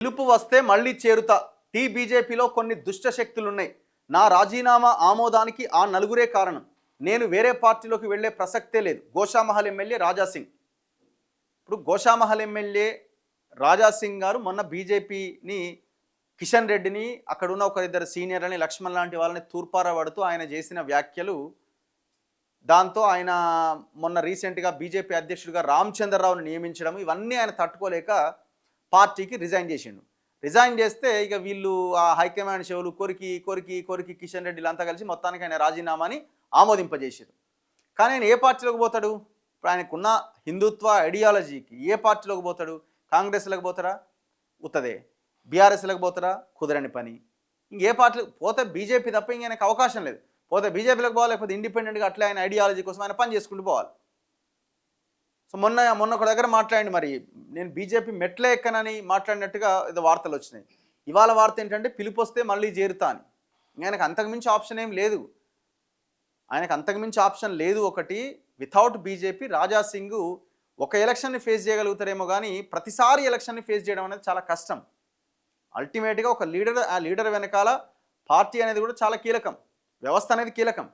పిలుపు వస్తే మళ్ళీ చేరుతా. బీజేపీలో కొన్ని దుష్ట శక్తులున్నాయి. నా రాజీనామా ఆమోదానికి ఆ నలుగురే కారణం. నేను వేరే పార్టీలోకి వెళ్లే ప్రసక్తే లేదు. గోషామహల్ ఎమ్మెల్యే రాజాసింగ్. ఇప్పుడు గోషామహల్ ఎమ్మెల్యే రాజాసింగ్ గారు మొన్న బీజేపీని కిషన్ రెడ్డిని అక్కడున్న ఒకరిద్దరు సీనియర్లని లక్ష్మణ్ లాంటి వాళ్ళని తూర్పారబడుతూ ఆయన చేసిన వ్యాఖ్యలు, దాంతో ఆయన మొన్న రీసెంట్గా బీజేపీ అధ్యక్షుడిగా రామచంద్రరావుని నియమించడం, ఇవన్నీ ఆయన తట్టుకోలేక పార్టీకి రిజైన్ చేసిండు. రిజైన్ చేస్తే ఇక వీళ్ళు ఆ హైకమాండ్ షోలు కొరికి కొరికి కొరికి కిషన్ రెడ్డిలంతా కలిసి మొత్తానికి ఆయన రాజీనామాని ఆమోదింపజేసారు. కానీ ఆయన ఏ పార్టీలోకి పోతాడు? ఇప్పుడు ఆయనకున్న హిందుత్వ ఐడియాలజీకి ఏ పార్టీలోకి పోతాడు? కాంగ్రెస్లోకి పోతారా? ఉత్తదే. బీఆర్ఎస్లోకి పోతారా? కుదరని పని. ఇంకే పార్టీలకు పోతే బీజేపీ తప్ప ఇంక ఆయనకు అవకాశం లేదు. పోతే బీజేపీలోకి పోవాలి, లేకపోతే ఇండిపెండెంట్గా అట్లా ఆయన ఐడియాలజీ కోసం ఆయన పని చేసుకుంటూ పోవాలి. సో మొన్న ఒక దగ్గర మాట్లాడండి, మరి నేను బీజేపీ మెట్లే ఎక్కనని మాట్లాడినట్టుగా ఏదో వార్తలు వచ్చినాయి. ఇవాళ వార్త ఏంటంటే పిలుపు వస్తే మళ్ళీ చేరుతా అని. ఆయనకు అంతకుమించి ఆప్షన్ ఏం లేదు. ఆయనకు అంతకుమించి ఆప్షన్ లేదు. ఒకటి, వితౌట్ బీజేపీ రాజాసింగ్ ఒక ఎలక్షన్ని ఫేస్ చేయగలుగుతారేమో కానీ ప్రతిసారి ఎలక్షన్ని ఫేస్ చేయడం అనేది చాలా కష్టం. అల్టిమేట్గా ఒక లీడర్, ఆ లీడర్ వెనకాల పార్టీ అనేది కూడా చాలా కీలకం, వ్యవస్థ అనేది కీలకం.